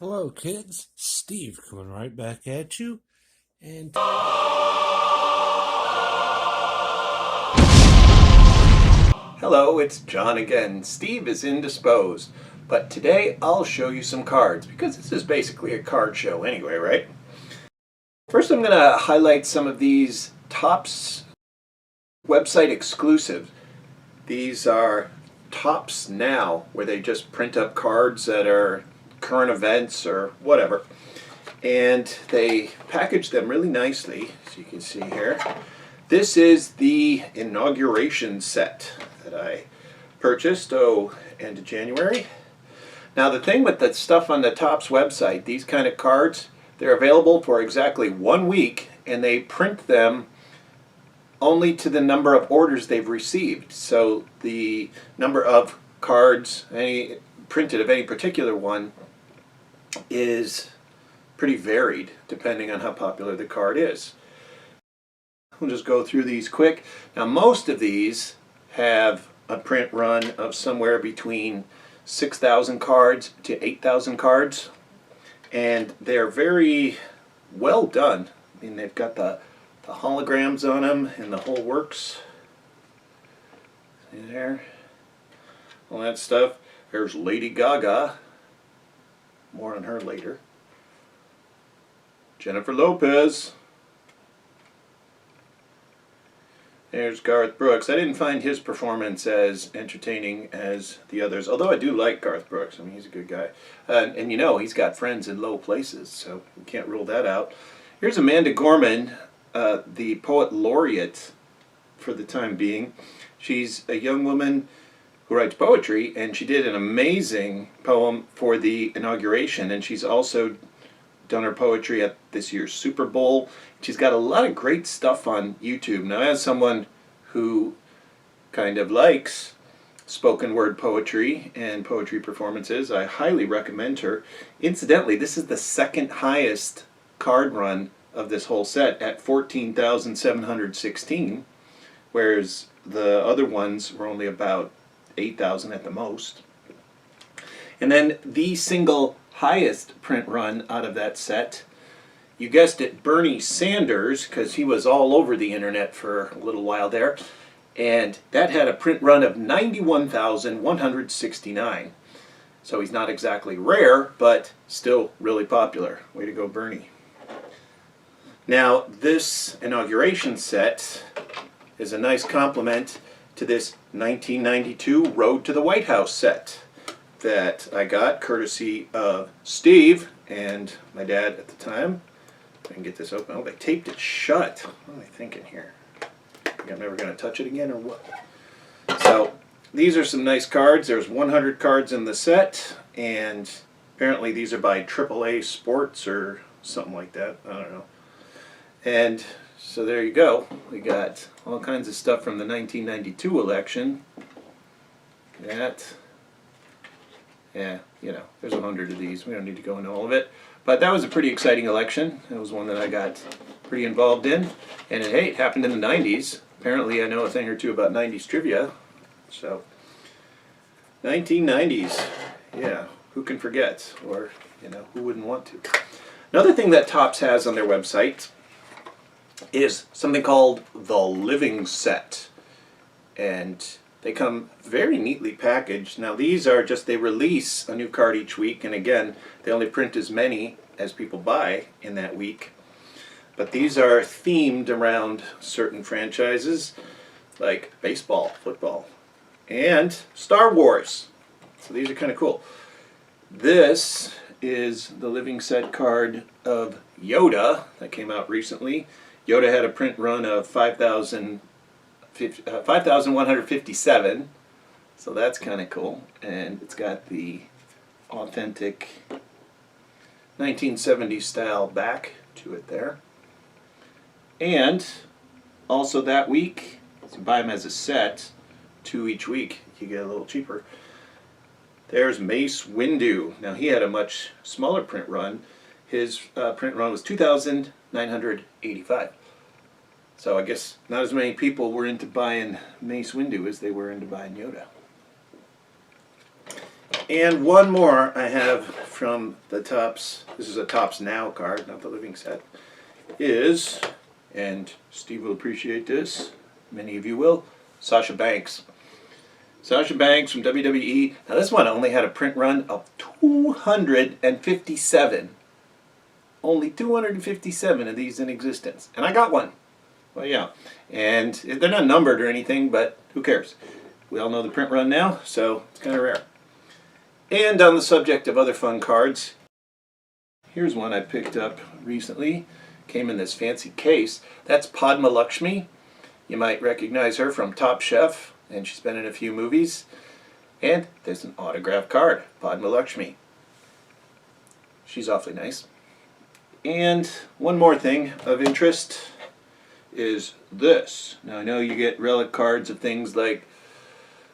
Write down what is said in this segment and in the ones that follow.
Hello, kids. Steve coming right back at you. And Hello, it's John again. Steve is indisposed, but today I'll show you some cards because this is basically a card show anyway, right? First, I'm going to highlight some of these Topps website exclusives. These are Topps Now, where they just print up cards that are current events or whatever, and they package them really nicely, as you can see here. This is the inauguration set that I purchased, end of January. Now the thing with the stuff on the Topps website, these kind of cards, they're available for exactly 1 week, and they print them only to the number of orders they've received. So the number of cards printed of any particular one is pretty varied depending on how popular the card is. We'll just go through these quick. Now most of these have a print run of somewhere between 6,000 cards to 8,000 cards, and they're very well done. I mean, they've got the holograms on them and the whole works. See there? All that stuff. There's Lady Gaga. More on her later. Jennifer Lopez. There's Garth Brooks. I didn't find his performance as entertaining as the others, although I do like Garth Brooks. I mean, he's a good guy. And you know, he's got friends in low places, so we can't rule that out. Here's Amanda Gorman, the poet laureate for the time being. She's a young woman who writes poetry, and she did an amazing poem for the inauguration, and she's also done her poetry at this year's Super Bowl. She's got a lot of great stuff on YouTube. Now, as someone who kind of likes spoken word poetry and poetry performances, I highly recommend her. Incidentally, this is the second highest card run of this whole set at 14,716, whereas the other ones were only about 8,000 at the most. And then the single highest print run out of that set, you guessed it, Bernie Sanders, because he was all over the internet for a little while there, and that had a print run of 91,169. So he's not exactly rare, but still really popular. Way to go, Bernie. Now, this inauguration set is a nice complement to this 1992 Road to the White House set that I got courtesy of Steve and my dad at the time. I can get this open. Oh, they taped it shut. What am I thinking here? I'm never going to touch it again or what? So these are some nice cards. There's 100 cards in the set, and apparently these are by AAA Sports or something like that. I don't know. And so there you go. We got all kinds of stuff from the 1992 election. That. Yeah, you know, there's 100 of these. We don't need to go into all of it. But that was a pretty exciting election. It was one that I got pretty involved in. And hey, it happened in the 90s. Apparently I know a thing or two about 90s trivia. So, 1990s. Yeah, who can forget? Or, you know, who wouldn't want to? Another thing that Topps has on their website is something called the Living Set. And they come very neatly packaged. Now these are just, they release a new card each week, and again, they only print as many as people buy in that week. But these are themed around certain franchises, like baseball, football, and Star Wars. So these are kind of cool. This is the Living Set card of Yoda that came out recently. Yoda had a print run of 5,157, so that's kind of cool, and it's got the authentic 1970s style back to it there. And also that week, if you buy them as a set, 2 each week, you get a little cheaper. There's Mace Windu. Now he had a much smaller print run. His print run was 2,985. So I guess not as many people were into buying Mace Windu as they were into buying Yoda. And one more I have from the Topps, this is a Topps Now card, not the living set, is, and Steve will appreciate this, many of you will, Sasha Banks. Sasha Banks from WWE. Now this one only had a print run of 257. Only 257 of these in existence. And I got one. Well, yeah. And they're not numbered or anything, but who cares? We all know the print run now, so it's kind of rare. And on the subject of other fun cards, here's one I picked up recently. Came in this fancy case. That's Padma Lakshmi. You might recognize her from Top Chef, and she's been in a few movies. And there's an autograph card, Padma Lakshmi. She's awfully nice. And one more thing of interest is this. Now I know you get relic cards of things like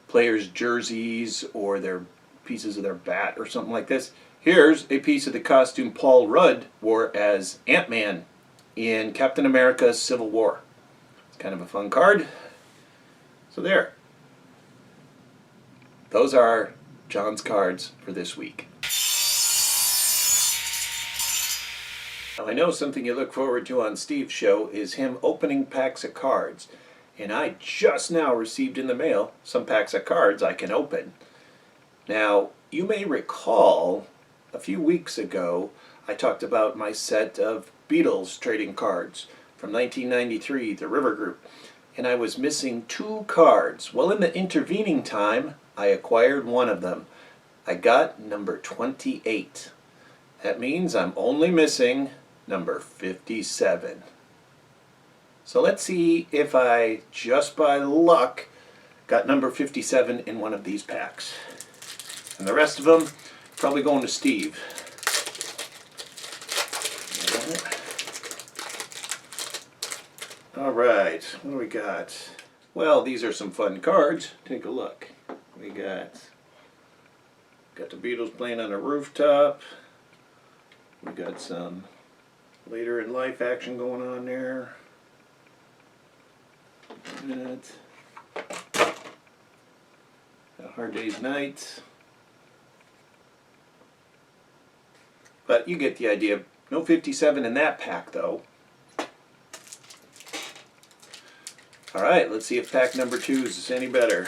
players' jerseys or their pieces of their bat or something like this. Here's a piece of the costume Paul Rudd wore as Ant-Man in Captain America's Civil War. It's kind of a fun card. So there. Those are John's cards for this week. Now I know something you look forward to on Steve's show is him opening packs of cards. And I just now received in the mail some packs of cards I can open. Now, you may recall a few weeks ago I talked about my set of Beatles trading cards from 1993, the River Group. And I was missing 2 cards. Well, in the intervening time, I acquired one of them. I got number 28. That means I'm only missing number 57. So let's see if I, just by luck, got number 57 in one of these packs. And the rest of them, probably going to Steve. All right, what do we got? Well, these are some fun cards. Take a look. We got the Beatles playing on a rooftop. We got some later in life action going on there. A Hard Day's Night. But you get the idea. No 57 in that pack, though. All right, let's see if pack number 2 is any better.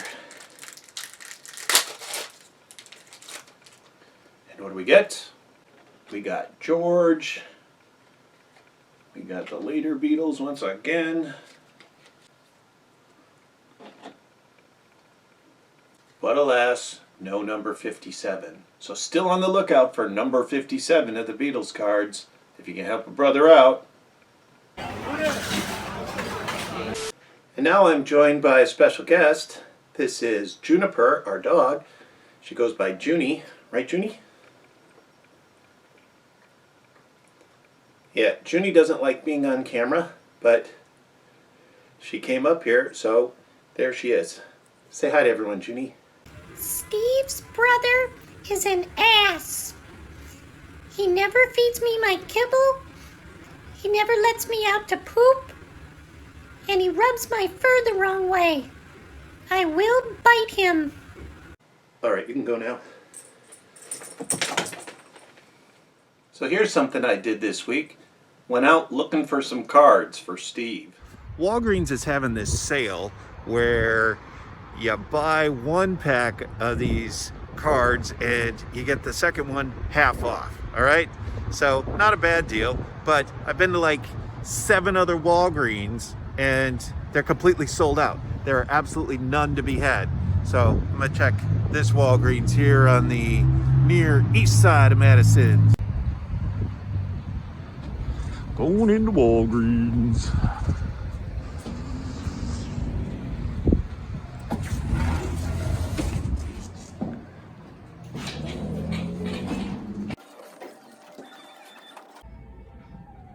And what do we get? We got George. We got the later Beatles once again. But alas, no number 57. So still on the lookout for number 57 of the Beatles cards. If you can help a brother out. And now I'm joined by a special guest. This is Juniper, our dog. She goes by Junie. Right, Junie? Yeah, Junie doesn't like being on camera, but she came up here, so there she is. Say hi to everyone, Junie. Steve's brother is an ass. He never feeds me my kibble. He never lets me out to poop. And he rubs my fur the wrong way. I will bite him. All right, you can go now. So here's something I did this week. Went out looking for some cards for Steve. Walgreens is having this sale where you buy one pack of these cards and you get the second one half off. All right, so not a bad deal, but I've been to like 7 other Walgreens and they're completely sold out. There are absolutely none to be had. So I'm gonna check this Walgreens here on the near east side of Madison. Going into Walgreens.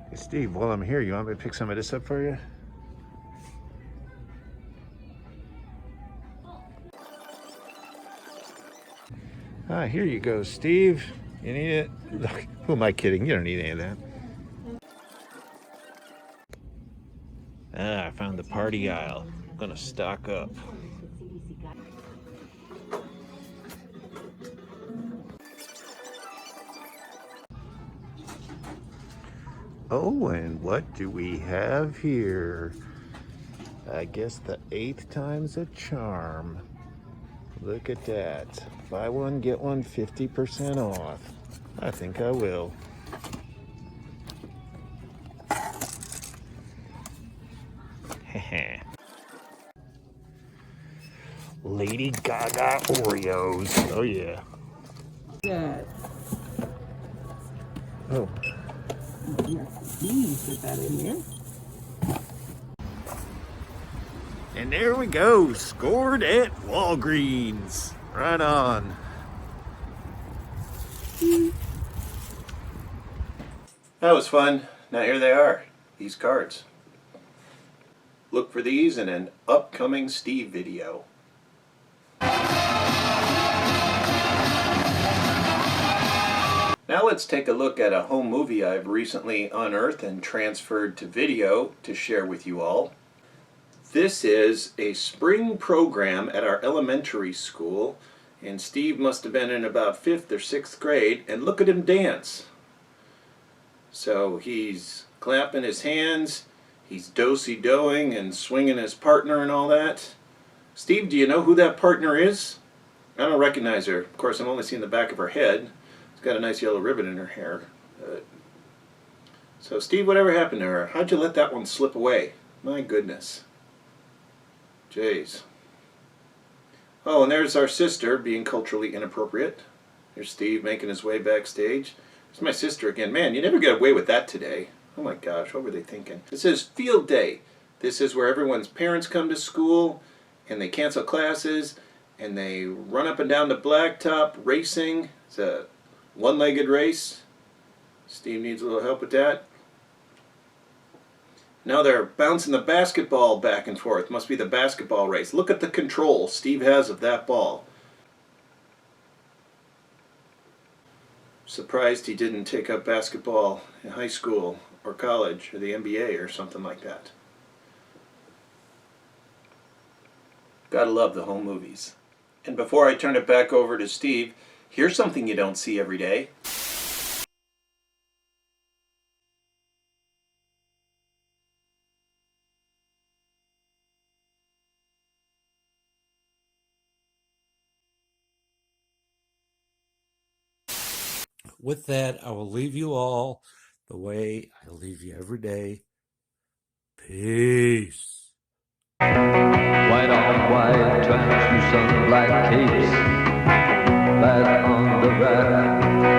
Hey Steve, while I'm here, you want me to pick some of this up for you? Ah, here you go, Steve. You need it? Look, who am I kidding? You don't need any of that. Ah, I found the party aisle. I'm gonna stock up. Oh, and what do we have here? I guess the 8th time's a charm. Look at that. Buy one, get one 50% off. I think I will. Lady Gaga Oreos. Oh, yeah. Good. Oh. Yes, you put that in there. And there we go. Scored at Walgreens. Right on. That was fun. Now here they are. These cards. Look for these in an upcoming Steve video. Now let's take a look at a home movie I've recently unearthed and transferred to video to share with you all. This is a spring program at our elementary school, and Steve must have been in about 5th or 6th grade, and look at him dance. So he's clapping his hands, he's do-si-doing and swinging his partner and all that. Steve, do you know who that partner is? I don't recognize her. Of course, I'm only seeing the back of her head. She's got a nice yellow ribbon in her hair. So Steve, whatever happened to her? How'd you let that one slip away? My goodness. Jeez. Oh, and there's our sister being culturally inappropriate. There's Steve making his way backstage. It's my sister again. Man, you never get away with that today. Oh my gosh, what were they thinking? This is field day. This is where everyone's parents come to school and they cancel classes and they run up and down the blacktop racing. It's a one-legged race. Steve needs a little help with that. Now they're bouncing the basketball back and forth. Must be the basketball race. Look at the control Steve has of that ball. Surprised he didn't take up basketball in high school or college or the NBA or something like that. Gotta love the home movies. And before I turn it back over to Steve, here's something you don't see every day. With that, I will leave you all the way I leave you every day. Peace. White on white, translucent black capes, back on the rack.